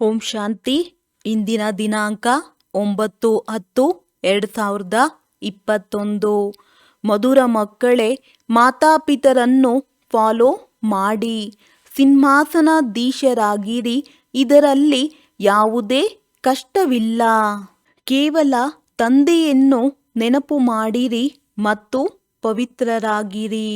ಓಂ ಶಾಂತಿ. ಇಂದಿನ ದಿನಾಂಕ 9/10/2021. ಮಧುರ ಮಕ್ಕಳೇ, ಮಾತಾಪಿತರನ್ನು ಫಾಲೋ ಮಾಡಿ ಸಿಂಹಾಸನಾಧೀಶರಾಗಿರಿ. ಇದರಲ್ಲಿ ಯಾವುದೇ ಕಷ್ಟವಿಲ್ಲ. ಕೇವಲ ತಂದೆಯನ್ನು ನೆನಪು ಮಾಡಿರಿ ಮತ್ತು ಪವಿತ್ರರಾಗಿರಿ.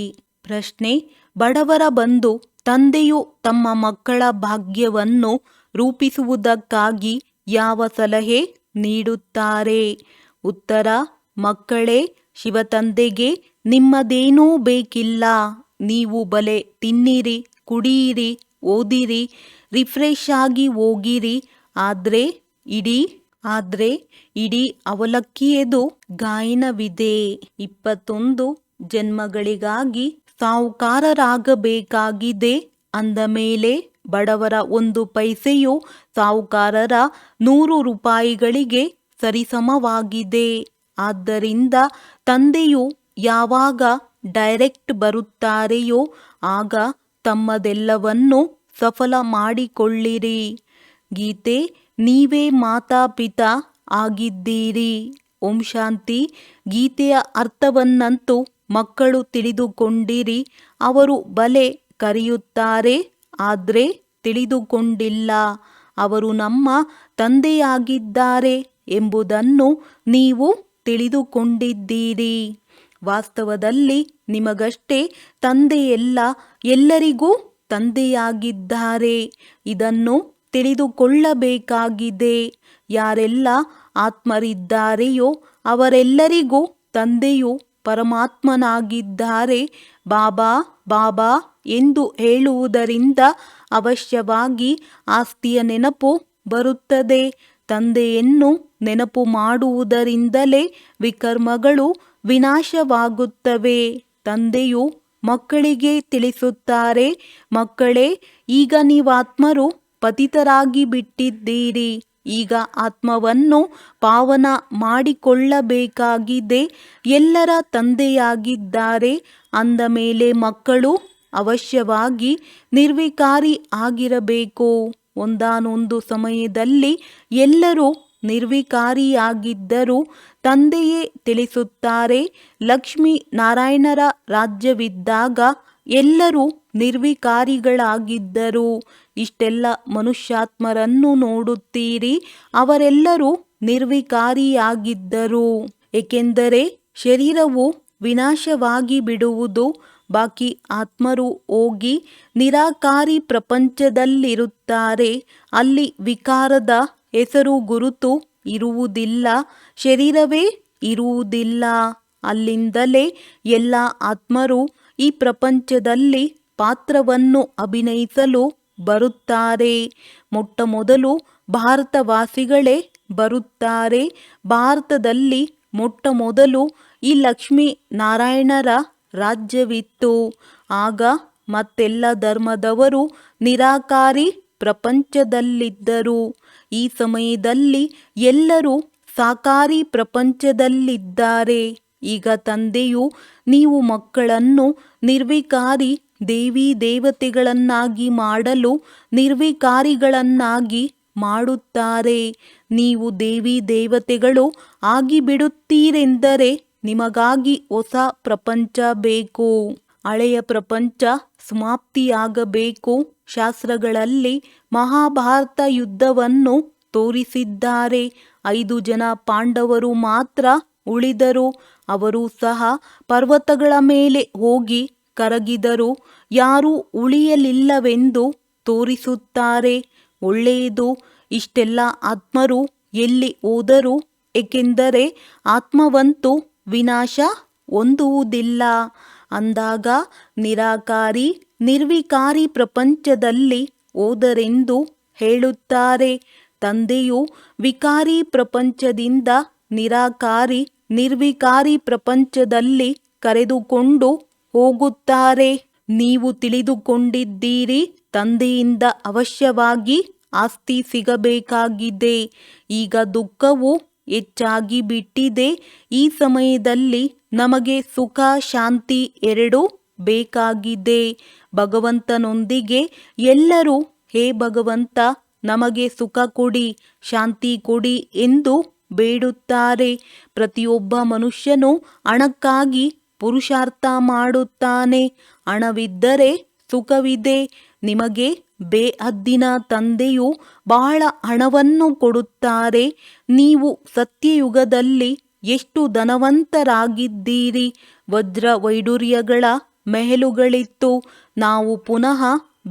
ಪ್ರಶ್ನೆ: ಬಡವರ ಬಂಧು ತಂದೆಯು ತಮ್ಮ ಮಕ್ಕಳ ಭಾಗ್ಯವನ್ನು ರೂಪಿಸುವುದಕ್ಕಾಗಿ ಯಾವ ಸಲಹೆ ನೀಡುತ್ತಾರೆ? ಉತ್ತರ: ಮಕ್ಕಳೇ, ಶಿವತಂದೆಗೆ ನಿಮ್ಮದೇನೂ ಬೇಕಿಲ್ಲ. ನೀವು ಬಲೆ ತಿನ್ನಿರಿ, ಕುಡಿಯಿರಿ, ಓದಿರಿ, ರಿಫ್ರೆಶ್ ಆಗಿ ಹೋಗಿರಿ. ಆದ್ರೆ ಇಡೀ ಅವಲಕ್ಕಿಯದು ಗಾಯನವಿದೆ. 21 ಜನ್ಮಗಳಿಗಾಗಿ ಸಾಹುಕಾರರಾಗಬೇಕಾಗಿದೆ ಅಂದ ಮೇಲೆ ಬಡವರ 1 ಪೈಸೆಯು ಸಾಹುಕಾರರ 100 ರೂಪಾಯಿಗಳಿಗೆ ಸರಿಸಮವಾಗಿದೆ. ಆದ್ದರಿಂದ ತಂದೆಯು ಯಾವಾಗ ಡೈರೆಕ್ಟ್ ಬರುತ್ತಾರೆಯೋ ಆಗ ತಮ್ಮದೆಲ್ಲವನ್ನು ಸಫಲ ಮಾಡಿಕೊಳ್ಳಿರಿ. ಗೀತೆ: ನೀವೇ ಮಾತಾಪಿತಾ ಆಗಿದ್ದೀರಿ. ಓಂ ಶಾಂತಿ. ಗೀತೆಯ ಅರ್ಥವನ್ನಂತೂ ಮಕ್ಕಳು ತಿಳಿದುಕೊಂಡಿರಿ. ಅವರು ಬಲೆ ಕರೆಯುತ್ತಾರೆ, ಆದ್ರೆ ತಿಳಿದುಕೊಂಡಿಲ್ಲ. ಅವರು ನಮ್ಮ ತಂದೆಯಾಗಿದ್ದಾರೆ ಎಂಬುದನ್ನು ನೀವು ತಿಳಿದುಕೊಂಡಿದ್ದೀರಿ. ವಾಸ್ತವದಲ್ಲಿ ನಿಮಗಷ್ಟೇ ತಂದೆಯಲ್ಲ, ಎಲ್ಲರಿಗೂ ತಂದೆಯಾಗಿದ್ದಾರೆ. ಇದನ್ನು ತಿಳಿದುಕೊಳ್ಳಬೇಕಾಗಿದೆ. ಯಾರೆಲ್ಲ ಆತ್ಮರಿದ್ದಾರೆಯೋ ಅವರೆಲ್ಲರಿಗೂ ತಂದೆಯು ಪರಮಾತ್ಮನಾಗಿದ್ದಾರೆ. ಬಾಬಾ ಬಾಬಾ ಎಂದು ಹೇಳುವುದರಿಂದ ಅವಶ್ಯವಾಗಿ ಆಸ್ತಿಯ ನೆನಪು ಬರುತ್ತದೆ. ತಂದೆಯನ್ನು ನೆನಪು ಮಾಡುವುದರಿಂದಲೇ ವಿಕರ್ಮಗಳು ವಿನಾಶವಾಗುತ್ತವೆ. ತಂದೆಯು ಮಕ್ಕಳಿಗೆ ತಿಳಿಸುತ್ತಾರೆ, ಮಕ್ಕಳೇ, ಈಗ ನೀವಾತ್ಮರು ಪತಿತರಾಗಿ ಬಿಟ್ಟಿದ್ದೀರಿ. ಈಗ ಆತ್ಮವನ್ನು ಪಾವನ ಮಾಡಿಕೊಳ್ಳಬೇಕಾಗಿದೆ. ಎಲ್ಲರ ತಂದೆಯಾಗಿದ್ದಾರೆ ಅಂದ ಮೇಲೆ ಮಕ್ಕಳು ಅವಶ್ಯವಾಗಿ ನಿರ್ವಿಕಾರಿ ಆಗಿರಬೇಕು. ಒಂದಾನೊಂದು ಸಮಯದಲ್ಲಿ ಎಲ್ಲರೂ ನಿರ್ವಿಕಾರಿಯಾಗಿದ್ದರು. ತಂದೆಯೇ ತಿಳಿಸುತ್ತಾರೆ, ಲಕ್ಷ್ಮೀ ನಾರಾಯಣರ ರಾಜ್ಯವಿದ್ದಾಗ ಎಲ್ಲರೂ ನಿರ್ವಿಕಾರಿಗಳಾಗಿದ್ದರು. ಇಷ್ಟೆಲ್ಲ ಮನುಷ್ಯಾತ್ಮರನ್ನು ನೋಡುತ್ತೀರಿ, ಅವರೆಲ್ಲರೂ ನಿರ್ವಿಕಾರಿಯಾಗಿದ್ದರು. ಏಕೆಂದರೆ ಶರೀರವು ವಿನಾಶವಾಗಿ ಬಿಡುವುದು. ಬಾಕಿ ಆತ್ಮರು ಹೋಗಿ ನಿರಾಕಾರಿ ಪ್ರಪಂಚದಲ್ಲಿರುತ್ತಾರೆ. ಅಲ್ಲಿ ವಿಕಾರದ ಹೆಸರು ಗುರುತು ಇರುವುದಿಲ್ಲ, ಶರೀರವೇ ಇರುವುದಿಲ್ಲ. ಅಲ್ಲಿಂದಲೇ ಎಲ್ಲ ಆತ್ಮರು ಈ ಪ್ರಪಂಚದಲ್ಲಿ ಪಾತ್ರವನ್ನು ಅಭಿನಯಿಸಲು ಬರುತ್ತಾರೆ. ಮೊಟ್ಟಮೊದಲು ಭಾರತವಾಸಿಗಳೇ ಬರುತ್ತಾರೆ. ಭಾರತದಲ್ಲಿ ಮೊಟ್ಟಮೊದಲು ಈ ಲಕ್ಷ್ಮೀ ನಾರಾಯಣರ ರಾಜ್ಯವಿತ್ತು. ಆಗ ಮತ್ತೆಲ್ಲ ಧರ್ಮದವರು ನಿರಾಕಾರಿ ಪ್ರಪಂಚದಲ್ಲಿದ್ದರು. ಈ ಸಮಯದಲ್ಲಿ ಎಲ್ಲರೂ ಸಾಕಾರಿ ಪ್ರಪಂಚದಲ್ಲಿದ್ದಾರೆ. ಈಗ ತಂದೆಯು ನೀವು ಮಕ್ಕಳನ್ನು ನಿರ್ವಿಕಾರಿ ದೇವಿ ದೇವತೆಗಳನ್ನಾಗಿ ಮಾಡಲು ನಿರ್ವಿಕಾರಿಗಳನ್ನಾಗಿ ಮಾಡುತ್ತಾರೆ. ನೀವು ದೇವಿ ದೇವತೆಗಳು ಆಗಿಬಿಡುತ್ತೀರೆಂದರೆ ನಿಮಗಾಗಿ ಹೊಸ ಪ್ರಪಂಚ ಬೇಕು. ಹಳೆಯ ಪ್ರಪಂಚ ಸಮಾಪ್ತಿಯಾಗಬೇಕು. ಶಾಸ್ತ್ರಗಳಲ್ಲಿ ಮಹಾಭಾರತ ಯುದ್ಧವನ್ನು ತೋರಿಸಿದ್ದಾರೆ. 5 ಜನ ಪಾಂಡವರು ಮಾತ್ರ ಉಳಿದರು. ಅವರು ಸಹ ಪರ್ವತಗಳ ಮೇಲೆ ಹೋಗಿ ಕರಗಿದರು. ಯಾರೂ ಉಳಿಯಲಿಲ್ಲವೆಂದು ತೋರಿಸುತ್ತಾರೆ. ಒಳ್ಳೆಯದು. ಇಷ್ಟೆಲ್ಲ ಆತ್ಮರು ಎಲ್ಲಿ ಹೋದರು? ಏಕೆಂದರೆ ಆತ್ಮವಂತೂ ವಿನಾಶ ಹೊಂದುವುದಿಲ್ಲ. ಅಂದಾಗ ನಿರಾಕಾರಿ ನಿರ್ವಿಕಾರಿ ಪ್ರಪಂಚದಲ್ಲಿ ಹೋದರೆಂದು ಹೇಳುತ್ತಾರೆ. ತಂದೆಯು ವಿಕಾರಿ ಪ್ರಪಂಚದಿಂದ ನಿರಾಕಾರಿ ನಿರ್ವಿಕಾರಿ ಪ್ರಪಂಚದಲ್ಲಿ ಕರೆದುಕೊಂಡು ಹೋಗುತ್ತಾರೆ. ನೀವು ತಿಳಿದುಕೊಂಡಿದ್ದೀರಿ, ತಂದೆಯಿಂದ ಅವಶ್ಯವಾಗಿ ಆಸ್ತಿ ಸಿಗಬೇಕಾಗಿದೆ. ಈಗ ದುಃಖವು ಹೆಚ್ಚಾಗಿ ಬಿಟ್ಟಿದೆ. ಈ ಸಮಯದಲ್ಲಿ ನಮಗೆ ಸುಖ ಶಾಂತಿ ಎರಡೂ ಬೇಕಾಗಿದೆ. ಭಗವಂತನೊಂದಿಗೆ ಎಲ್ಲರೂ ಹೇ ಭಗವಂತ ನಮಗೆ ಸುಖ ಕೊಡಿ, ಶಾಂತಿ ಕೊಡಿ ಎಂದು ಬೇಡುತ್ತಾರೆ. ಪ್ರತಿಯೊಬ್ಬ ಮನುಷ್ಯನು ಹಣಕ್ಕಾಗಿ ಪುರುಷಾರ್ಥ ಮಾಡುತ್ತಾನೆ. ಹಣವಿದ್ದರೆ ಸುಖವಿದೆ. ನಿಮಗೆ ಬೇಹದ್ದಿನ ತಂದೆಯು ಬಹಳ ಹಣವನ್ನು ಕೊಡುತ್ತಾರೆ. ನೀವು ಸತ್ಯಯುಗದಲ್ಲಿ ಎಷ್ಟು ಧನವಂತರಾಗಿದ್ದೀರಿ. ವಜ್ರ ವೈಡೂರ್ಯಗಳ ಮೆಹಲುಗಳಿತ್ತು. ನಾವು ಪುನಃ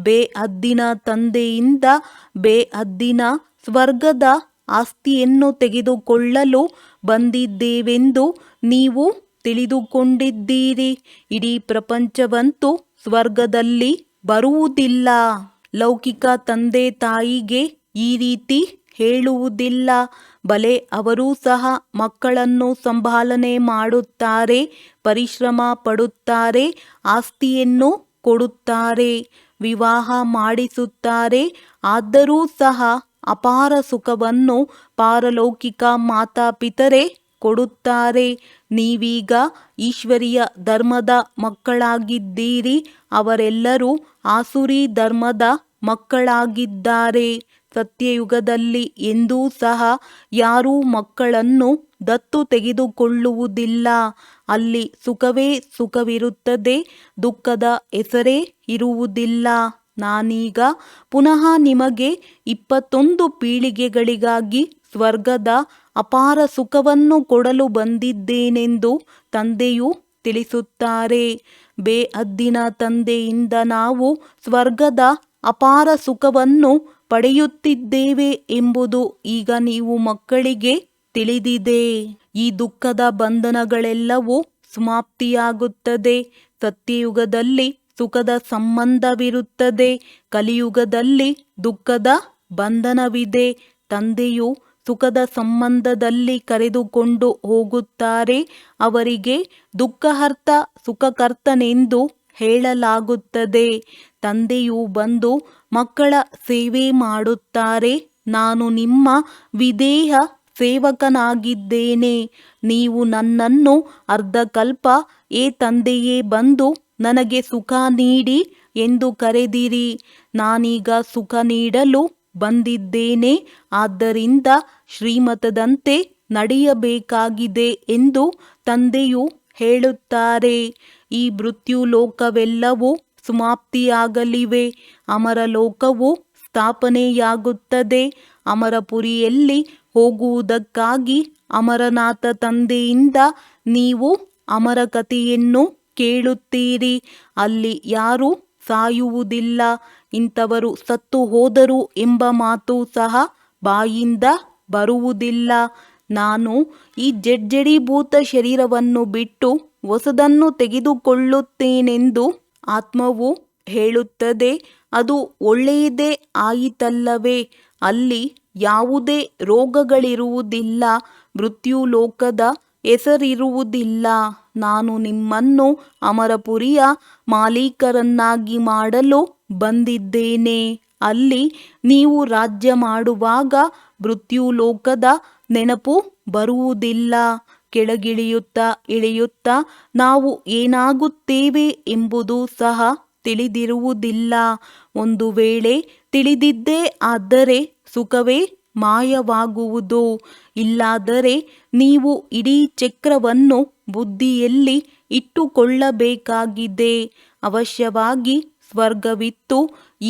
ಬೇಹದ್ದಿನ ತಂದೆಯಿಂದ ಬೇಹದ್ದಿನ ಸ್ವರ್ಗದ ಆಸ್ತಿಯನ್ನು ತೆಗೆದುಕೊಳ್ಳಲು ಬಂದಿದ್ದೇವೆಂದು ನೀವು ತಿಳಿದುಕೊಂಡಿದ್ದೀರಿ. ಇಡೀ ಪ್ರಪಂಚವಂತೂ ಸ್ವರ್ಗದಲ್ಲಿ ಬರುವುದಿಲ್ಲ. ಲೌಕಿಕ ತಂದೆ ತಾಯಿಗೆ ಈ ರೀತಿ ಹೇಳುವುದಿಲ್ಲ. ಬಲೆ ಅವರೂ ಸಹ ಮಕ್ಕಳನ್ನು ಸಂಭಾಲನೆ ಮಾಡುತ್ತಾರೆ, ಪರಿಶ್ರಮ ಪಡುತ್ತಾರೆ, ಆಸ್ತಿಯನ್ನು ಕೊಡುತ್ತಾರೆ, ವಿವಾಹ ಮಾಡಿಸುತ್ತಾರೆ. ಆದರೂ ಸಹ ಅಪಾರ ಸುಖವನ್ನು ಪಾರಲೌಕಿಕ ಮಾತಾಪಿತರೇ ಕೊಡುತ್ತಾರೆ. ನೀವೀಗ ಈಶ್ವರೀಯ ಧರ್ಮದ ಮಕ್ಕಳಾಗಿದ್ದೀರಿ. ಅವರೆಲ್ಲರೂ ಆಸುರಿ ಧರ್ಮದ ಮಕ್ಕಳಾಗಿದ್ದಾರೆ. ಸತ್ಯಯುಗದಲ್ಲಿ ಎಂದೂ ಸಹ ಯಾರೂ ಮಕ್ಕಳನ್ನು ದತ್ತು ತೆಗೆದುಕೊಳ್ಳುವುದಿಲ್ಲ. ಅಲ್ಲಿ ಸುಖವೇ ಸುಖವಿರುತ್ತದೆ, ದುಃಖದ ಹೆಸರೇ ಇರುವುದಿಲ್ಲ. ನಾನೀಗ ಪುನಃ ನಿಮಗೆ 21 ಪೀಳಿಗೆಗಳಿಗಾಗಿ ಸ್ವರ್ಗದ ಅಪಾರ ಸುಖವನ್ನು ಕೊಡಲು ಬಂದಿದ್ದೇನೆಂದು ತಂದೆಯು ತಿಳಿಸುತ್ತಾರೆ. ಬೇಹದ್ದಿನ ತಂದೆಯಿಂದ ನಾವು ಸ್ವರ್ಗದ ಅಪಾರ ಸುಖವನ್ನು ಪಡೆಯುತ್ತಿದ್ದೇವೆ ಎಂಬುದು ಈಗ ನೀವು ಮಕ್ಕಳಿಗೆ ತಿಳಿದಿದೆ. ಈ ದುಃಖದ ಬಂಧನಗಳೆಲ್ಲವೂ ಸಮಾಪ್ತಿಯಾಗುತ್ತದೆ. ಸತ್ಯಯುಗದಲ್ಲಿ ಸುಖದ ಸಂಬಂಧವಿರುತ್ತದೆ, ಕಲಿಯುಗದಲ್ಲಿ ದುಃಖದ ಬಂಧನವಿದೆ. ತಂದೆಯು ಸುಖದ ಸಂಬಂಧದಲ್ಲಿ ಕರೆದುಕೊಂಡು ಹೋಗುತ್ತಾರೆ. ಅವರಿಗೆ ದುಃಖಹರ್ತ ಸುಖಕರ್ತನೆಂದು ಹೇಳಲಾಗುತ್ತದೆ. ತಂದೆಯು ಬಂದು ಮಕ್ಕಳ ಸೇವೆ ಮಾಡುತ್ತಾರೆ. ನಾನು ನಿಮ್ಮ ವಿಧೇಯ ಸೇವಕನಾಗಿದ್ದೇನೆ. ನೀವು ನನ್ನನ್ನು ಅರ್ಧಕಲ್ಪ ಏ ತಂದೆಯೇ ಬಂದು ನನಗೆ ಸುಖ ನೀಡಿ ಎಂದು ಕರೆದಿರಿ. ನಾನೀಗ ಸುಖ ನೀಡಲು ಬಂದಿದ್ದೇನೆ. ಆದ್ದರಿಂದ ಶ್ರೀಮತದಂತೆ ನಡೆಯಬೇಕಾಗಿದೆ ಎಂದು ತಂದೆಯು ಹೇಳುತ್ತಾರೆ. ಈ ಮೃತ್ಯುಲೋಕವೆಲ್ಲವೂ ಸಮಾಪ್ತಿಯಾಗಲಿವೆ. ಅಮರಲೋಕವು ಸ್ಥಾಪನೆಯಾಗುತ್ತದೆ. ಅಮರಪುರಿಯಲ್ಲಿ ಹೋಗುವುದಕ್ಕಾಗಿ ಅಮರನಾಥ ತಂದೆಯಿಂದ ನೀವು ಅಮರ ಕಥೆಯನ್ನು ಕೇಳುತ್ತೀರಿ. ಅಲ್ಲಿ ಯಾರೂ ಸಾಯುವುದಿಲ್ಲ. ಇಂಥವರು ಸತ್ತು ಹೋದರು ಎಂಬ ಮಾತು ಸಹ ಬಾಯಿಂದ ಬರುವುದಿಲ್ಲ. ನಾನು ಈ ಜಡ್ಜಡೀಭೂತ ಶರೀರವನ್ನು ಬಿಟ್ಟು ಹೊಸದನ್ನು ತೆಗೆದುಕೊಳ್ಳುತ್ತೇನೆಂದು ಆತ್ಮವು ಹೇಳುತ್ತದೆ. ಅದು ಒಳ್ಳೆಯದೇ ಆಯಿತಲ್ಲವೇ? ಅಲ್ಲಿ ಯಾವುದೇ ರೋಗಗಳಿರುವುದಿಲ್ಲ, ಮೃತ್ಯುಲೋಕದ ಹೆಸರಿರುವುದಿಲ್ಲ. ನಾನು ನಿಮ್ಮನ್ನು ಅಮರಪುರಿಯ ಮಾಲೀಕರನ್ನಾಗಿ ಮಾಡಲು ಬಂದಿದ್ದೇನೆ. ಅಲ್ಲಿ ನೀವು ರಾಜ್ಯ ಮಾಡುವಾಗ ಮೃತ್ಯುಲೋಕದ ನೆನಪು ಬರುವುದಿಲ್ಲ. ಕೆಳಗಿಳಿಯುತ್ತಾ ಇಳಿಯುತ್ತಾ ನಾವು ಏನಾಗುತ್ತೇವೆ ಎಂಬುದು ಸಹ ತಿಳಿದಿರುವುದಿಲ್ಲ. ಒಂದು ವೇಳೆ ತಿಳಿದಿದ್ದೇ ಆದರೆ ಸುಖವೇ ಮಾಯವಾಗುವುದು. ಇಲ್ಲಾದರೆ ನೀವು ಇಡೀ ಚಕ್ರವನ್ನು ಬುದ್ಧಿಯಲ್ಲಿ ಇಟ್ಟುಕೊಳ್ಳಬೇಕಾಗಿದೆ. ಅವಶ್ಯವಾಗಿ ಸ್ವರ್ಗವಿತ್ತು,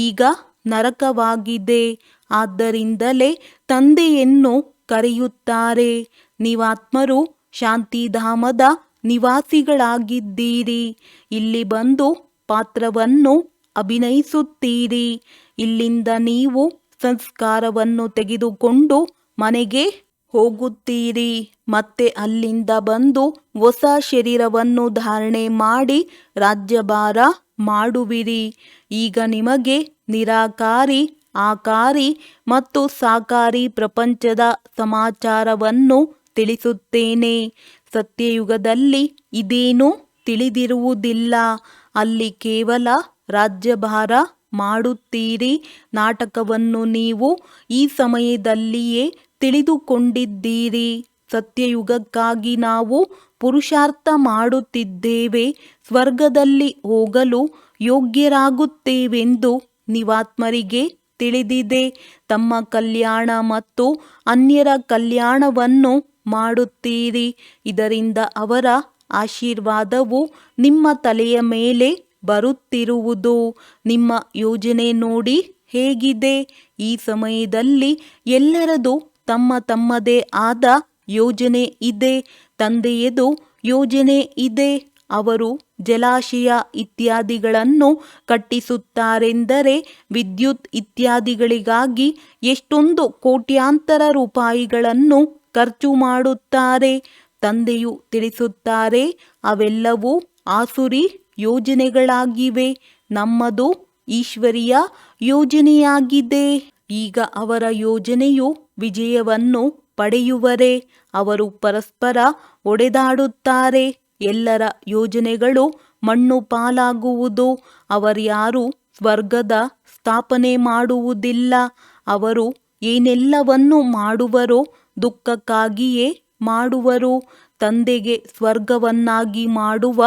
ಈಗ ನರಕವಾಗಿದೆ. ಆದ್ದರಿಂದಲೇ ತಂದೆಯನ್ನು ಕರೆಯುತ್ತಾರೆ. ನೀವಾತ್ಮರು ಶಾಂತಿಧಾಮದ ನಿವಾಸಿಗಳಾಗಿದ್ದೀರಿ. ಇಲ್ಲಿ ಬಂದು ಪಾತ್ರವನ್ನು ಅಭಿನಯಿಸುತ್ತೀರಿ. ಇಲ್ಲಿಂದ ನೀವು ಸಂಸ್ಕಾರವನ್ನು ತೆಗೆದುಕೊಂಡು ಮನೆಗೆ ಹೋಗುತ್ತೀರಿ. ಮತ್ತೆ ಅಲ್ಲಿಂದ ಬಂದು ಹೊಸ ಶರೀರವನ್ನು ಧಾರಣೆ ಮಾಡಿ ರಾಜ್ಯಭಾರ ಮಾಡುವಿರಿ. ಈಗ ನಿಮಗೆ ನಿರಾಕಾರಿ, ಆಕಾರಿ ಮತ್ತು ಸಾಕಾರಿ ಪ್ರಪಂಚದ ಸಮಾಚಾರವನ್ನು ತಿಳಿಸುತ್ತೇನೆ. ಸತ್ಯಯುಗದಲ್ಲಿ ಇದೇನೂ ತಿಳಿದಿರುವುದಿಲ್ಲ. ಅಲ್ಲಿ ಕೇವಲ ರಾಜ್ಯಭಾರ ಮಾಡುತ್ತೀರಿ. ನಾಟಕವನ್ನು ನೀವು ಈ ಸಮಯದಲ್ಲಿಯೇ ತಿಳಿದುಕೊಂಡಿದ್ದೀರಿ. ಸತ್ಯಯುಗಕ್ಕಾಗಿ ನಾವು ಪುರುಷಾರ್ಥ ಮಾಡುತ್ತಿದ್ದೇವೆ. ಸ್ವರ್ಗದಲ್ಲಿ ಹೋಗಲು ಯೋಗ್ಯರಾಗುತ್ತೇವೆಂದು ನೀವಾತ್ಮರಿಗೆ ತಿಳಿದಿದೆ. ತಮ್ಮ ಕಲ್ಯಾಣ ಮತ್ತು ಅನ್ಯರ ಕಲ್ಯಾಣವನ್ನು ಮಾಡುತ್ತೀರಿ. ಇದರಿಂದ ಅವರ ಆಶೀರ್ವಾದವು ನಿಮ್ಮ ತಲೆಯ ಮೇಲೆ ಬರುತ್ತಿರುವುದು. ನಿಮ್ಮ ಯೋಜನೆ ನೋಡಿ ಹೇಗಿದೆ. ಈ ಸಮಯದಲ್ಲಿ ಎಲ್ಲರದು ತಮ್ಮ ತಮ್ಮದೇ ಆದ ಯೋಜನೆ ಇದೆ. ತಂದೆಯದು ಯೋಜನೆ ಇದೆ. ಅವರು ಜಲಾಶಯ ಇತ್ಯಾದಿಗಳನ್ನು ಕಟ್ಟಿಸುತ್ತಾರೆಂದರೆ ವಿದ್ಯುತ್ ಇತ್ಯಾದಿಗಳಿಗಾಗಿ ಎಷ್ಟೊಂದು ಕೋಟ್ಯಾಂತರ ರೂಪಾಯಿಗಳನ್ನು ಖರ್ಚು ಮಾಡುತ್ತಾರೆ. ತಂದೆಯು ತಿಳಿಸುತ್ತಾರೆ, ಅವೆಲ್ಲವೂ ಆಸುರಿ ಯೋಜನೆಗಳಾಗಿವೆ. ನಮ್ಮದು ಈಶ್ವರೀಯ ಯೋಜನೆಯಾಗಿದೆ. ಈಗ ಅವರ ಯೋಜನೆಯು ವಿಜಯವನ್ನು ಪಡೆಯುವರೆ. ಅವರು ಪರಸ್ಪರ ಒಡೆದಾಡುತ್ತಾರೆ. ಎಲ್ಲರ ಯೋಜನೆಗಳು ಮಣ್ಣು ಪಾಲಾಗುವುದು. ಅವರ್ಯಾರು ಸ್ವರ್ಗದ ಸ್ಥಾಪನೆ ಮಾಡುವುದಿಲ್ಲ. ಅವರು ಏನೆಲ್ಲವನ್ನು ಮಾಡುವರೋ ದುಃಖಕ್ಕಾಗಿಯೇ ಮಾಡುವರು. ತಂದೆಗೆ ಸ್ವರ್ಗವನ್ನಾಗಿ ಮಾಡುವ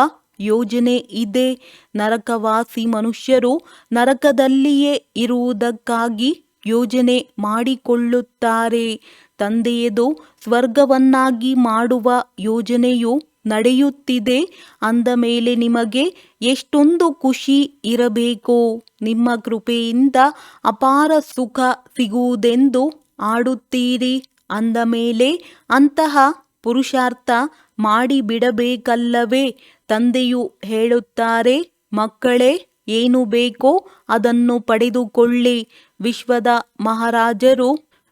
ಯೋಜನೆ ಇದೆ. ನರಕವಾಸಿ ಮನುಷ್ಯರು ನರಕದಲ್ಲಿಯೇ ಇರುವುದಕ್ಕಾಗಿ ಯೋಜನೆ ಮಾಡಿಕೊಳ್ಳುತ್ತಾರೆ. ತಂದೆಯದು ಸ್ವರ್ಗವನ್ನಾಗಿ ಮಾಡುವ ಯೋಜನೆಯು ನಡೆಯುತ್ತಿದೆ. ಅಂದ ಮೇಲೆ ನಿಮಗೆ ಎಷ್ಟೊಂದು ಖುಷಿ ಇರಬೇಕು. ನಿಮ್ಮ ಕೃಪೆಯಿಂದ ಅಪಾರ ಸುಖ ಸಿಗುವುದೆಂದು ಆಡುತ್ತೀರಿ. ಅಂದ ಮೇಲೆ ಅಂತಹ ಪುರುಷಾರ್ಥ ಮಾಡಿಬಿಡಬೇಕಲ್ಲವೇ. ತಂದೆಯು ಹೇಳುತ್ತಾರೆ, ಮಕ್ಕಳೇ, ಏನು ಬೇಕೋ ಅದನ್ನು ಪಡೆದುಕೊಳ್ಳಿ. ವಿಶ್ವದ ಮಹಾರಾಜರು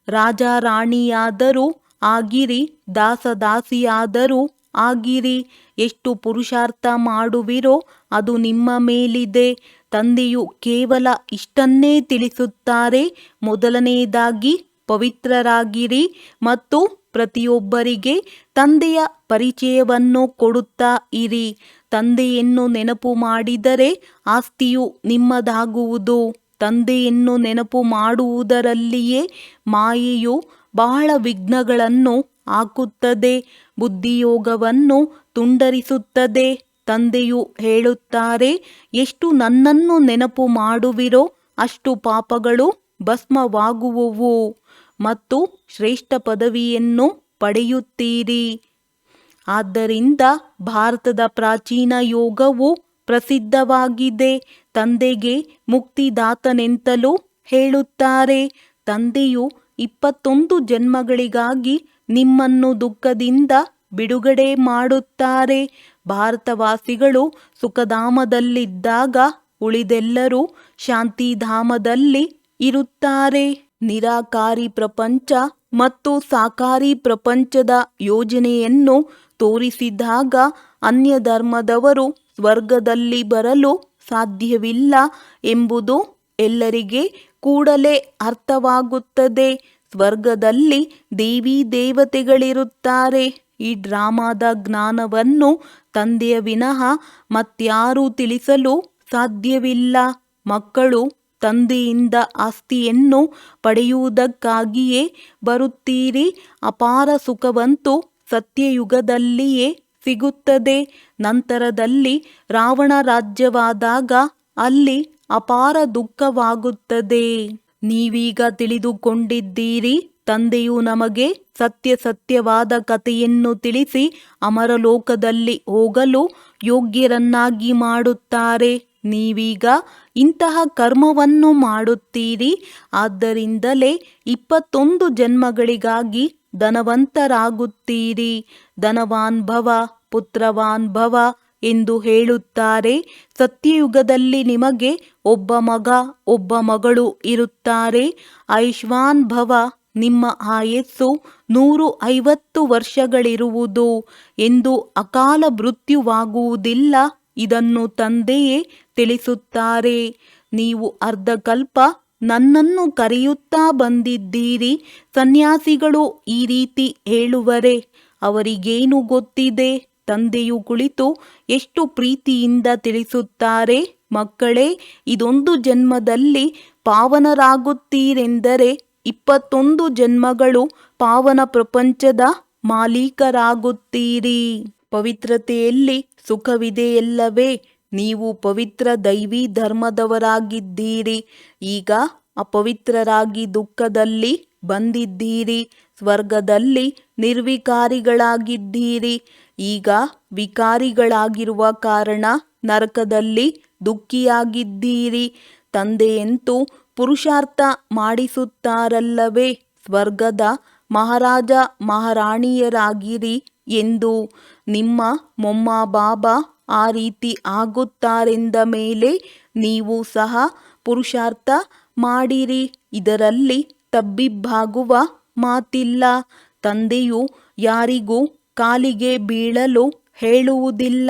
ರಾಜಾರಾಣಿಯಾದರೂ ಆಗಿರಿ, ದಾಸದಾಸಿಯಾದರೂ ಆಗಿರಿ. ಎಷ್ಟು ಪುರುಷಾರ್ಥ ಮಾಡುವಿರೋ ಅದು ನಿಮ್ಮ ಮೇಲಿದೆ. ತಂದೆಯು ಕೇವಲ ಇಷ್ಟನ್ನೇ ತಿಳಿಸುತ್ತಾರೆ. ಮೊದಲನೆಯದಾಗಿ ಪವಿತ್ರರಾಗಿರಿ ಮತ್ತು ಪ್ರತಿಯೊಬ್ಬರಿಗೆ ತಂದೆಯ ಪರಿಚಯವನ್ನು ಕೊಡುತ್ತಾ ಇರಿ. ತಂದೆಯನ್ನು ನೆನಪು ಮಾಡಿದರೆ ಆಸ್ತಿಯು ನಿಮ್ಮದಾಗುವುದು. ತಂದೆಯನ್ನು ನೆನಪು ಮಾಡುವುದರಲ್ಲಿಯೇ ಮಾಯೆಯು ಬಹಳ ವಿಘ್ನಗಳನ್ನು ಹಾಕುತ್ತದೆ, ಬುದ್ಧಿಯೋಗವನ್ನು ತುಂಡರಿಸುತ್ತದೆ. ತಂದೆಯು ಹೇಳುತ್ತಾರೆ, ಎಷ್ಟು ನನ್ನನ್ನು ನೆನಪು ಮಾಡುವಿರೋ ಅಷ್ಟು ಪಾಪಗಳು ಭಸ್ಮವಾಗುವುವು ಮತ್ತು ಶ್ರೇಷ್ಠ ಪದವಿಯನ್ನು ಪಡೆಯುತ್ತೀರಿ. ಆದ್ದರಿಂದ ಭಾರತದ ಪ್ರಾಚೀನ ಯೋಗವು ಪ್ರಸಿದ್ಧವಾಗಿದೆ. ತಂದೆಗೆ ಮುಕ್ತಿದಾತನೆಂತಲೂ ಹೇಳುತ್ತಾರೆ. ತಂದೆಯು 21 ಜನ್ಮಗಳಿಗಾಗಿ ನಿಮ್ಮನ್ನು ದುಃಖದಿಂದ ಬಿಡುಗಡೆ ಮಾಡುತ್ತಾರೆ. ಭಾರತವಾಸಿಗಳು ಸುಖಧಾಮದಲ್ಲಿದ್ದಾಗ ಉಳಿದೆಲ್ಲರೂ ಶಾಂತಿಧಾಮದಲ್ಲಿ ಇರುತ್ತಾರೆ. ನಿರಾಕಾರಿ ಪ್ರಪಂಚ ಮತ್ತು ಸಾಕಾರಿ ಪ್ರಪಂಚದ ಯೋಜನೆಯನ್ನು ತೋರಿಸಿದಾಗ ಅನ್ಯ ಧರ್ಮದವರು ಸ್ವರ್ಗದಲ್ಲಿ ಬರಲು ಸಾಧ್ಯವಿಲ್ಲ ಎಂಬುದು ಎಲ್ಲರಿಗೆ ಕೂಡಲೇ ಅರ್ಥವಾಗುತ್ತದೆ. ಸ್ವರ್ಗದಲ್ಲಿ ದೇವಿ ದೇವತೆಗಳಿರುತ್ತಾರೆ. ಈ ಡ್ರಾಮಾದ ಜ್ಞಾನವನ್ನು ತಂದೆಯ ವಿನಃ ಮತ್ಯಾರೂ ತಿಳಿಸಲು ಸಾಧ್ಯವಿಲ್ಲ. ಮಕ್ಕಳು ತಂದೆಯಿಂದ ಆಸ್ತಿಯನ್ನು ಪಡೆಯುವುದಕ್ಕಾಗಿಯೇ ಬರುತ್ತೀರಿ. ಅಪಾರ ಸುಖವಂತೂ ಸತ್ಯಯುಗದಲ್ಲಿಯೇ ಸಿಗುತ್ತದೆ. ನಂತರದಲ್ಲಿ ರಾವಣ ರಾಜ್ಯವಾದಾಗ ಅಲ್ಲಿ ಅಪಾರ ದುಃಖವಾಗುತ್ತದೆ. ನೀವೀಗ ತಿಳಿದುಕೊಂಡಿದ್ದೀರಿ. ತಂದೆಯು ನಮಗೆ ಸತ್ಯವಾದ ಕಥೆಯನ್ನು ತಿಳಿಸಿ ಅಮರಲೋಕದಲ್ಲಿ ಹೋಗಲು ಯೋಗ್ಯರನ್ನಾಗಿ ಮಾಡುತ್ತಾರೆ. ನೀವೀಗ ಇಂತಹ ಕರ್ಮವನ್ನು ಮಾಡುತ್ತೀರಿ. ಆದ್ದರಿಂದಲೇ 21 ಜನ್ಮಗಳಿಗಾಗಿ ಧನವಂತರಾಗುತ್ತೀರಿ. ಧನವಾನ್ ಭವ, ಪುತ್ರವಾನ್ ಭವ ಎಂದು ಹೇಳುತ್ತಾರೆ. ಸತ್ಯಯುಗದಲ್ಲಿ ನಿಮಗೆ ಒಬ್ಬ ಮಗ, ಒಬ್ಬ ಮಗಳು ಇರುತ್ತಾರೆ. ಆಯುಷ್ಮಾನ್ ಭವ, ನಿಮ್ಮ ಆಯಸ್ಸು 150 ವರ್ಷಗಳಿರುವುದು ಎಂದು ಅಕಾಲ ಮೃತ್ಯುವಾಗುವುದಿಲ್ಲ. ಇದನ್ನು ತಂದೆಯೇ ತಿಳಿಸುತ್ತಾರೆ. ನೀವು ಅರ್ಧಕಲ್ಪ ನನ್ನನ್ನು ಕರೆಯುತ್ತಾ ಬಂದಿದ್ದೀರಿ. ಸನ್ಯಾಸಿಗಳು ಈ ರೀತಿ ಹೇಳುವರೆ, ಅವರಿಗೇನು ಗೊತ್ತಿದೆ? ತಂದೆಯು ಕುಳಿತು ಎಷ್ಟು ಪ್ರೀತಿಯಿಂದ ತಿಳಿಸುತ್ತಾರೆ, ಮಕ್ಕಳೇ, ಇದೊಂದು ಜನ್ಮದಲ್ಲಿ ಪಾವನರಾಗುತ್ತೀರೆಂದರೆ 21 ಜನ್ಮಗಳು ಪಾವನ ಪ್ರಪಂಚದ ಮಾಲೀಕರಾಗುತ್ತೀರಿ. ಪವಿತ್ರತೆಯಲ್ಲಿ ಸುಖವಿದೆಯಲ್ಲವೇ? ನೀವು ಪವಿತ್ರ ದೈವಿ ಧರ್ಮದವರಾಗಿದ್ದೀರಿ. ಈಗ ಅಪವಿತ್ರರಾಗಿ ದುಃಖದಲ್ಲಿ ಬಂದಿದ್ದೀರಿ. ಸ್ವರ್ಗದಲ್ಲಿ ನಿರ್ವಿಕಾರಿಗಳಾಗಿದ್ದೀರಿ. ಈಗ ವಿಕಾರಿಗಳಾಗಿರುವ ಕಾರಣ ನರಕದಲ್ಲಿ ದುಃಖಿಯಾಗಿದ್ದೀರಿ. ತಂದೆಯಂತೂ ಪುರುಷಾರ್ಥ ಮಾಡಿಸುತ್ತಾರಲ್ಲವೇ, ಸ್ವರ್ಗದ ಮಹಾರಾಜ ಮಹಾರಾಣಿಯರಾಗಿರಿ ಎಂದು. ನಿಮ್ಮ ಮೊಮ್ಮ ಬಾಬಾ ಆ ರೀತಿ ಆಗುತ್ತಾರೆಂದ ಮೇಲೆ ನೀವು ಸಹ ಪುರುಷಾರ್ಥ ಮಾಡಿರಿ. ಇದರಲ್ಲಿ ತಬ್ಬಿಬ್ಬಾಗುವ ಮಾತಿಲ್ಲ. ತಂದೆಯು ಯಾರಿಗೂ ಕಾಲಿಗೆ ಬೀಳಲು ಹೇಳುವುದಿಲ್ಲ.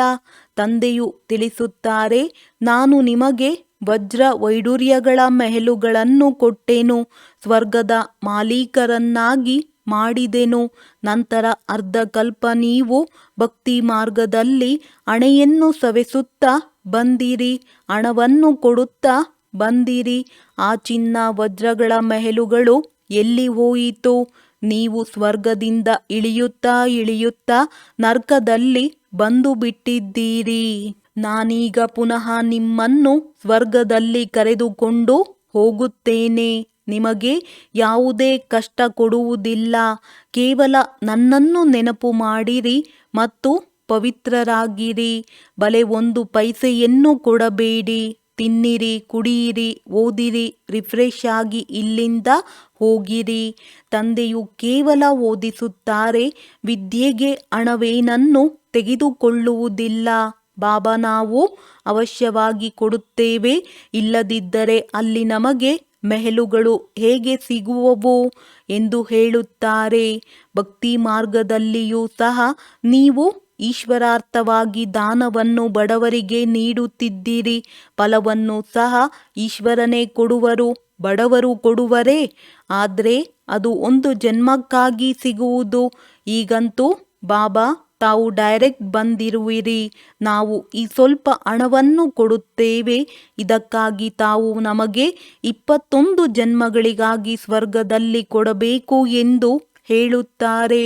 ತಂದೆಯು ತಿಳಿಸುತ್ತಾರೆ, ನಾನು ನಿಮಗೆ ವಜ್ರ ವೈಡೂರ್ಯಗಳ ಮೆಹಲುಗಳನ್ನು ಕೊಟ್ಟೆನು, ಸ್ವರ್ಗದ ಮಾಲೀಕರನ್ನಾಗಿ ಮಾಡಿದೆನು. ನಂತರ ಅರ್ಧಕಲ್ಪ ನೀವು ಭಕ್ತಿ ಮಾರ್ಗದಲ್ಲಿ ಹಣೆಯನ್ನು ಸವೆಸುತ್ತಾ ಬಂದಿರಿ, ಹಣವನ್ನು ಕೊಡುತ್ತಾ ಬಂದಿರಿ. ಆ ಚಿನ್ನ ವಜ್ರಗಳ ಮೆಹಲುಗಳು ಎಲ್ಲಿ ಹೋಯಿತು? ನೀವು ಸ್ವರ್ಗದಿಂದ ಇಳಿಯುತ್ತಾ ಇಳಿಯುತ್ತಾ ನರ್ಕದಲ್ಲಿ ಬಂದು ಬಿಟ್ಟಿದ್ದೀರಿ. ನಾನೀಗ ಪುನಃ ನಿಮ್ಮನ್ನು ಸ್ವರ್ಗದಲ್ಲಿ ಕರೆದುಕೊಂಡು ಹೋಗುತ್ತೇನೆ. ನಿಮಗೆ ಯಾವುದೇ ಕಷ್ಟ ಕೊಡುವುದಿಲ್ಲ. ಕೇವಲ ನನ್ನನ್ನು ನೆನಪು ಮಾಡಿರಿ ಮತ್ತು ಪವಿತ್ರರಾಗಿರಿ. ಬಲೆ ಒಂದು ಪೈಸೆಯನ್ನು ಕೊಡಬೇಡಿ. ತಿನ್ನಿರಿ, ಕುಡಿಯಿರಿ, ಓದಿರಿ, ರಿಫ್ರೆಶ್ ಆಗಿ ಇಲ್ಲಿಂದ ಹೋಗಿರಿ. ತಂದೆಯು ಕೇವಲ ಓದಿಸುತ್ತಾರೆ. ವಿದ್ಯೆಗೆ ಹಣವೇನನ್ನು ತೆಗೆದುಕೊಳ್ಳುವುದಿಲ್ಲ. ಬಾಬಾ, ನಾವು ಅವಶ್ಯವಾಗಿ ಕೊಡುತ್ತೇವೆ, ಇಲ್ಲದಿದ್ದರೆ ಅಲ್ಲಿ ನಮಗೆ ಮೆಹಲುಗಳು ಹೇಗೆ ಸಿಗುವವು ಎಂದು ಹೇಳುತ್ತಾರೆ. ಭಕ್ತಿ ಮಾರ್ಗದಲ್ಲಿಯೂ ಸಹ ನೀವು ಈಶ್ವರಾರ್ಥವಾಗಿ ದಾನವನ್ನು ಬಡವರಿಗೆ ನೀಡುತ್ತಿದ್ದೀರಿ. ಫಲವನ್ನು ಸಹ ಈಶ್ವರನೇ ಕೊಡುವರು, ಬಡವರು ಕೊಡುವರೇ? ಆದರೆ ಅದು ಒಂದು ಜನ್ಮಕ್ಕಾಗಿ ಸಿಗುವುದು. ಈಗಂತೂ ಬಾಬಾ ತಾವು ಡೈರೆಕ್ಟ್ ಬಂದಿರುವಿರಿ. ನಾವು ಈ ಸ್ವಲ್ಪ ಹಣವನ್ನು ಕೊಡುತ್ತೇವೆ. ಇದಕ್ಕಾಗಿ ತಾವು ನಮಗೆ 21 ಜನ್ಮಗಳಿಗಾಗಿ ಸ್ವರ್ಗದಲ್ಲಿ ಕೊಡಬೇಕು ಎಂದು ಹೇಳುತ್ತಾರೆ.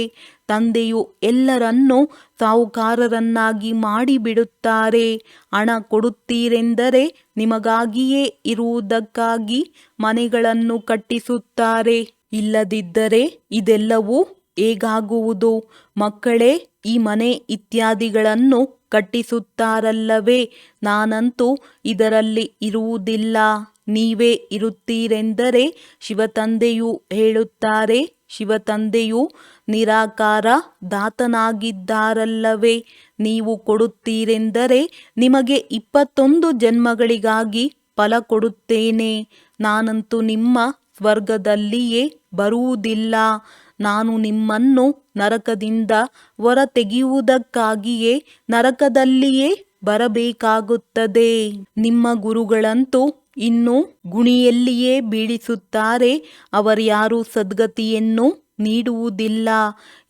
ತಂದೆಯು ಎಲ್ಲರನ್ನೂ ಸಾಹುಕಾರರನ್ನಾಗಿ ಮಾಡಿಬಿಡುತ್ತಾರೆ. ಹಣ ಕೊಡುತ್ತೀರೆಂದರೆ ನಿಮಗಾಗಿಯೇ ಇರುವುದಕ್ಕಾಗಿ ಮನೆಗಳನ್ನು ಕಟ್ಟಿಸುತ್ತಾರೆ. ಇಲ್ಲದಿದ್ದರೆ ಇದೆಲ್ಲವೂ ಹೇಗಾಗುವುದು? ಮಕ್ಕಳೇ ಈ ಮನೆ ಇತ್ಯಾದಿಗಳನ್ನು ಕಟ್ಟಿಸುತ್ತಾರಲ್ಲವೇ? ನಾನಂತೂ ಇದರಲ್ಲಿ ಇರುವುದಿಲ್ಲ. ನೀವೇ ಇರುತ್ತೀರೆಂದರೆ ಶಿವತಂದೆಯು ಹೇಳುತ್ತಾರೆ, ಶಿವತಂದೆಯು ನಿರಾಕಾರ ದಾತನಾಗಿದ್ದಾರಲ್ಲವೇ? ನೀವು ಕೊಡುತ್ತೀರೆಂದರೆ ನಿಮಗೆ 21 ಜನ್ಮಗಳಿಗಾಗಿ ಫಲ ಕೊಡುತ್ತೇನೆ. ನಾನಂತೂ ನಿಮ್ಮ ಸ್ವರ್ಗದಲ್ಲಿಯೇ ಬರುವುದಿಲ್ಲ. ನಾನು ನಿಮ್ಮನ್ನು ನರಕದಿಂದ ಹೊರತೆಗೆಯುವುದಕ್ಕಾಗಿಯೇ ನರಕದಲ್ಲಿಯೇ ಬರಬೇಕಾಗುತ್ತದೆ. ನಿಮ್ಮ ಗುರುಗಳಂತೂ ಇನ್ನೂ ಗುಣಿಯಲ್ಲಿಯೇ ಬೀಳಿಸುತ್ತಾರೆ. ಅವರ್ಯಾರೂ ಸದ್ಗತಿಯನ್ನು ನೀಡುವುದಿಲ್ಲ.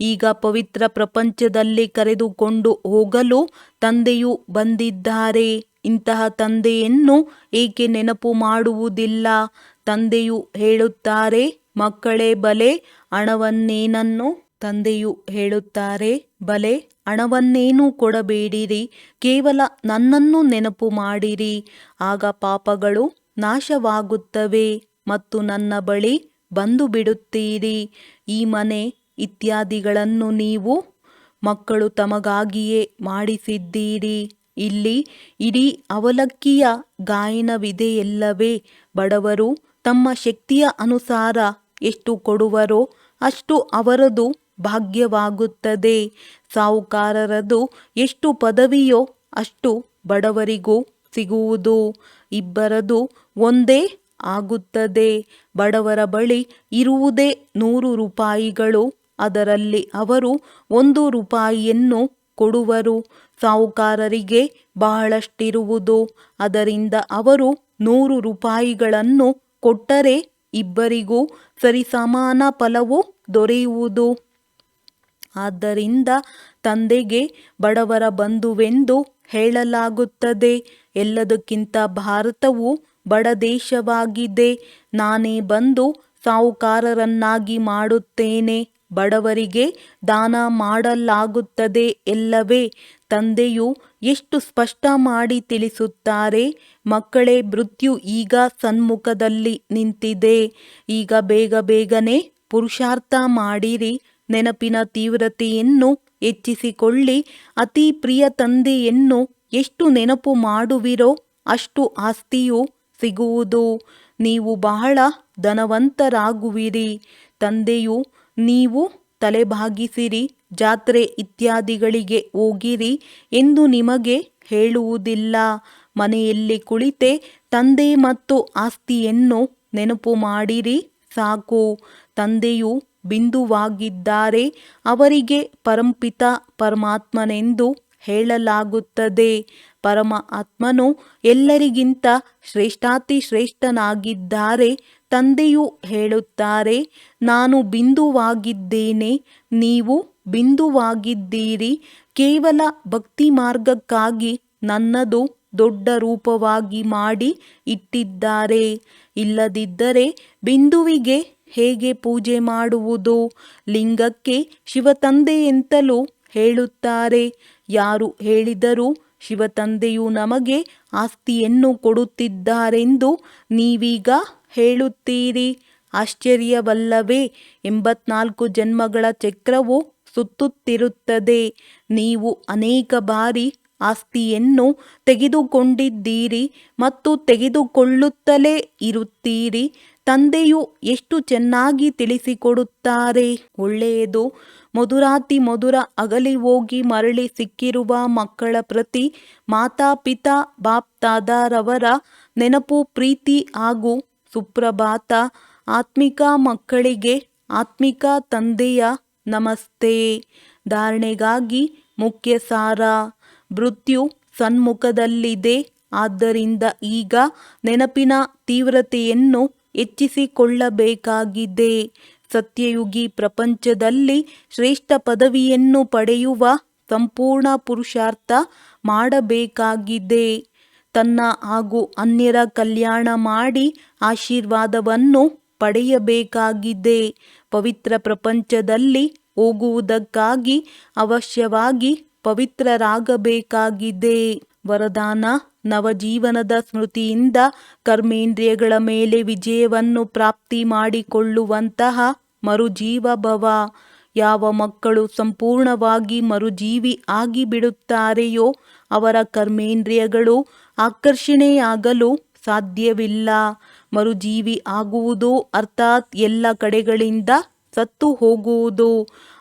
ಈಗ ಪವಿತ್ರ ಪ್ರಪಂಚದಲ್ಲಿ ಕರೆದುಕೊಂಡು ಹೋಗಲು ತಂದೆಯು ಬಂದಿದ್ದಾರೆ. ಇಂತಹ ತಂದೆಯನ್ನು ಏಕೆ ನೆನಪು ಮಾಡುವುದಿಲ್ಲ? ತಂದೆಯು ಹೇಳುತ್ತಾರೆ, ಮಕ್ಕಳೇ ಬಲೆ ಹಣವನ್ನೇನನ್ನು ತಂದೆಯು ಹೇಳುತ್ತಾರೆ, ಬಲೆ ಹಣವನ್ನೇನೂ ಕೊಡಬೇಡಿರಿ, ಕೇವಲ ನನ್ನನ್ನು ನೆನಪು ಮಾಡಿರಿ. ಆಗ ಪಾಪಗಳು ನಾಶವಾಗುತ್ತವೆ ಮತ್ತು ನನ್ನ ಬಳಿ ಬಂದು ಬಿಡುತ್ತೀರಿ. ಈ ಮನೆ ಇತ್ಯಾದಿಗಳನ್ನು ನೀವು ಮಕ್ಕಳು ತಮಗಾಗಿಯೇ ಮಾಡಿಸಿದ್ದೀರಿ. ಇಲ್ಲಿ ಇಡೀ ಅವಲಕ್ಕಿಯ ಗಾಯನವಿದೆಯಲ್ಲವೇ? ಬಡವರು ತಮ್ಮ ಶಕ್ತಿಯ ಅನುಸಾರ ಎಷ್ಟು ಕೊಡುವರೋ ಅಷ್ಟು ಅವರದು ಭಾಗ್ಯವಾಗುತ್ತದೆ. ಸಾಹುಕಾರರದು ಎಷ್ಟು ಪದವಿಯೋ ಅಷ್ಟು ಬಡವರಿಗೂ ಸಿಗುವುದು. ಇಬ್ಬರದು ಒಂದೇ ಆಗುತ್ತದೆ. ಬಡವರ ಬಳಿ ಇರುವುದೇ 100 ರೂಪಾಯಿಗಳು. ಅದರಲ್ಲಿ ಅವರು 1 ರೂಪಾಯಿಯನ್ನು ಕೊಡುವರು. ಸಾಹುಕಾರರಿಗೆ ಬಹಳಷ್ಟಿರುವುದು. ಅದರಿಂದ ಅವರು 100 ರೂಪಾಯಿಗಳನ್ನು ಕೊಟ್ಟರೆ ಇಬ್ಬರಿಗೂ ಸರಿಸಮಾನ ಫಲವು ದೊರೆಯುವುದು. ಆದ್ದರಿಂದ ತಂದೆಗೆ ಬಡವರ ಬಂಧುವೆಂದು ಹೇಳಲಾಗುತ್ತದೆ. ಎಲ್ಲದಕ್ಕಿಂತ ಭಾರತವು ಬಡ ದೇಶವಾಗಿದೆ. ನಾನೇ ಬಂದು ಸಾಹುಕಾರರನ್ನಾಗಿ ಮಾಡುತ್ತೇನೆ. ಬಡವರಿಗೆ ದಾನ ಮಾಡಲಾಗುತ್ತದೆ ಎಲ್ಲವೇ. ತಂದೆಯು ಎಷ್ಟು ಸ್ಪಷ್ಟ ಮಾಡಿ ತಿಳಿಸುತ್ತಾರೆ, ಮಕ್ಕಳೇ, ಮೃತ್ಯು ಈಗ ಸನ್ಮುಖದಲ್ಲಿ ನಿಂತಿದೆ. ಈಗ ಬೇಗ ಬೇಗನೆ ಪುರುಷಾರ್ಥ ಮಾಡಿರಿ, ನೆನಪಿನ ತೀವ್ರತೆಯನ್ನು ಹೆಚ್ಚಿಸಿಕೊಳ್ಳಿ. ಅತಿ ಪ್ರಿಯ ತಂದೆಯನ್ನು ಎಷ್ಟು ನೆನಪು ಮಾಡುವಿರೋ ಅಷ್ಟು ಆಸ್ತಿಯು ಸಿಗುವುದು. ನೀವು ಬಹಳ ಧನವಂತರಾಗುವಿರಿ. ತಂದೆಯು ನೀವು ತಲೆಬಾಗಿಸಿರಿ, ಜಾತ್ರೆ ಇತ್ಯಾದಿಗಳಿಗೆ ಹೋಗಿರಿ ಎಂದು ನಿಮಗೆ ಹೇಳುವುದಿಲ್ಲ. ಮನೆಯಲ್ಲಿ ಕುಳಿತೆ ತಂದೆ ಮತ್ತು ಆಸ್ತಿಯನ್ನು ನೆನಪು ಮಾಡಿರಿ ಸಾಕು. ತಂದೆಯು ಬಿಂದುವಾಗಿದ್ದಾರೆ. ಅವರಿಗೆ ಪರಂಪಿತ ಪರಮಾತ್ಮನೆಂದು ಹೇಳಲಾಗುತ್ತದೆ. ಪರಮ ಆತ್ಮನು ಎಲ್ಲರಿಗಿಂತ ಶ್ರೇಷ್ಠಾತಿ ಶ್ರೇಷ್ಠನಾಗಿದ್ದಾರೆ. ತಂದೆಯು ಹೇಳುತ್ತಾರೆ, ನಾನು ಬಿಂದುವಾಗಿದ್ದೇನೆ, ನೀವು ಬಿಂದುವಾಗಿದ್ದೀರಿ. ಕೇವಲ ಭಕ್ತಿ ಮಾರ್ಗಕ್ಕಾಗಿ ನನ್ನದು ದೊಡ್ಡ ರೂಪವಾಗಿ ಮಾಡಿ ಇಟ್ಟಿದ್ದಾರೆ. ಇಲ್ಲದಿದ್ದರೆ ಬಿಂದುವಿಗೆ ಹೇಗೆ ಪೂಜೆ ಮಾಡುವುದು? ಲಿಂಗಕ್ಕೆ ಶಿವತಂದೆ ಎಂತಲೂ ಹೇಳುತ್ತಾರೆ. ಯಾರು ಹೇಳಿದರೂ ಶಿವತಂದೆಯು ನಮಗೆ ಆಸ್ತಿಯನ್ನು ಕೊಡುತ್ತಿದ್ದಾರೆಂದು ನೀವೀಗ ಹೇಳುತ್ತೀರಿ. ಆಶ್ಚರ್ಯವಲ್ಲವೇ? 84 ಜನ್ಮಗಳ ಚಕ್ರವು ಸುತ್ತುತ್ತಿರುತ್ತದೆ. ನೀವು ಅನೇಕ ಬಾರಿ ಆಸ್ತಿಯನ್ನು ತೆಗೆದುಕೊಂಡಿದ್ದೀರಿ ಮತ್ತು ತೆಗೆದುಕೊಳ್ಳುತ್ತಲೇ ಇರುತ್ತೀರಿ. ತಂದೆಯು ಎಷ್ಟು ಚೆನ್ನಾಗಿ ತಿಳಿಸಿಕೊಡುತ್ತಾರೆ. ಒಳ್ಳೆಯದು. ಮಧುರಾತಿ ಮಧುರ ಅಗಲಿ ಹೋಗಿ ಮರಳಿ ಸಿಕ್ಕಿರುವ ಮಕ್ಕಳ ಪ್ರತಿ ಮಾತಾಪಿತಾ ಬಾಪ್ ದಾದಾರವರ ನೆನಪು, ಪ್ರೀತಿ ಹಾಗೂ ಸುಪ್ರಭಾತ. ಆತ್ಮಿಕ ಮಕ್ಕಳಿಗೆ ಆತ್ಮಿಕ ತಂದೆಯ ನಮಸ್ತೆ. ಧಾರಣೆಗಾಗಿ ಮುಖ್ಯ ಸಾರ. ಮೃತ್ಯು ಸನ್ಮುಖದಲ್ಲಿದೆ. ಆದ್ದರಿಂದ ಈಗ ನೆನಪಿನ ತೀವ್ರತೆಯನ್ನು ಹೆಚ್ಚಿಸಿಕೊಳ್ಳಬೇಕಾಗಿದೆ. ಸತ್ಯಯುಗಿ ಪ್ರಪಂಚದಲ್ಲಿ ಶ್ರೇಷ್ಠ ಪದವಿಯನ್ನು ಪಡೆಯುವ ಸಂಪೂರ್ಣ ಪುರುಷಾರ್ಥ ಮಾಡಬೇಕಾಗಿದೆ. ತನ್ನ ಹಾಗೂ ಅನ್ಯರ ಕಲ್ಯಾಣ ಮಾಡಿ ಆಶೀರ್ವಾದವನ್ನು ಪಡೆಯಬೇಕಾಗಿದೆ. ಪವಿತ್ರ ಪ್ರಪಂಚದಲ್ಲಿ ಹೋಗುವುದಕ್ಕಾಗಿ ಅವಶ್ಯವಾಗಿ ಪವಿತ್ರರಾಗಬೇಕಾಗಿದೆ. ವರದಾನ: ನವಜೀವನದ ಸ್ಮೃತಿಯಿಂದ ಕರ್ಮೇಂದ್ರಿಯಗಳ ಮೇಲೆ ವಿಜಯವನ್ನು ಪ್ರಾಪ್ತಿ ಮಾಡಿಕೊಳ್ಳುವಂತಹ ಮರುಜೀವ ಭವ. ಯಾವ ಮಕ್ಕಳು ಸಂಪೂರ್ಣವಾಗಿ ಮರುಜೀವಿ ಆಗಿಬಿಡುತ್ತಾರೆಯೋ ಅವರ ಕರ್ಮೇಂದ್ರಿಯಗಳು ಆಕರ್ಷಣೆಯಾಗಲು ಸಾಧ್ಯವಿಲ್ಲ. ಮರುಜೀವಿ ಆಗುವುದು ಅರ್ಥಾತ್ ಎಲ್ಲ ಕಡೆಗಳಿಂದ ಸತ್ತು ಹೋಗುವುದು.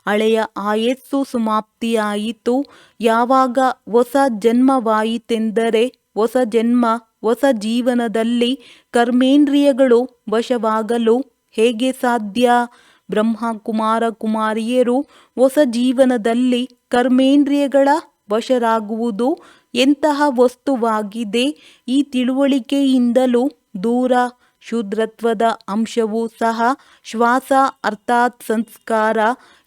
ಹಳೆಯ ಆಯಸ್ಸು ಸಮಾಪ್ತಿಯಾಯಿತು. ಯಾವಾಗ ಹೊಸ ಜನ್ಮವಾಯಿತೆಂದರೆ ಹೊಸ ಜನ್ಮ ಹೊಸ ಜೀವನದಲ್ಲಿ ಕರ್ಮೇಂದ್ರಿಯಗಳು ವಶವಾಗಲು ಹೇಗೆ ಸಾಧ್ಯ? ಬ್ರಹ್ಮ ಕುಮಾರ ಕುಮಾರಿಯರು ಹೊಸ ಜೀವನದಲ್ಲಿ ಕರ್ಮೇಂದ್ರಿಯಗಳ ವಶರಾಗುವುದು ಎಂತಹ ವಸ್ತುವಾಗಿದೆ? ಈ ತಿಳುವಳಿಕೆಯಿಂದಲೂ ದೂರ. ಶೂದ್ರತ್ವದ ಅಂಶವೂ ಸಹ ಶ್ವಾಸ ಅರ್ಥಾತ್ ಸಂಸ್ಕಾರ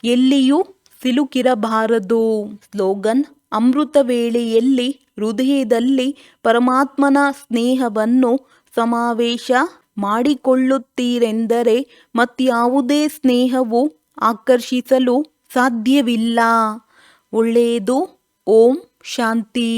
ಎಲ್ಲಿಯೂ ಸಿಲುಕಿರಬಾರದು. ಸ್ಲೋಗನ್: ಅಮೃತ ವೇಳೆಯಲ್ಲಿ ಹೃದಯದಲ್ಲಿ ಪರಮಾತ್ಮನ ಸ್ನೇಹವನ್ನು ಸಮಾವೇಶ ಮಾಡಿಕೊಳ್ಳುತ್ತೀರೆಂದರೆ ಮತ್ಯಾವುದೇ ಸ್ನೇಹವು ಆಕರ್ಷಿಸಲು ಸಾಧ್ಯವಿಲ್ಲ. ಒಳ್ಳೆಯದು. ಓಂ ಶಾಂತಿ.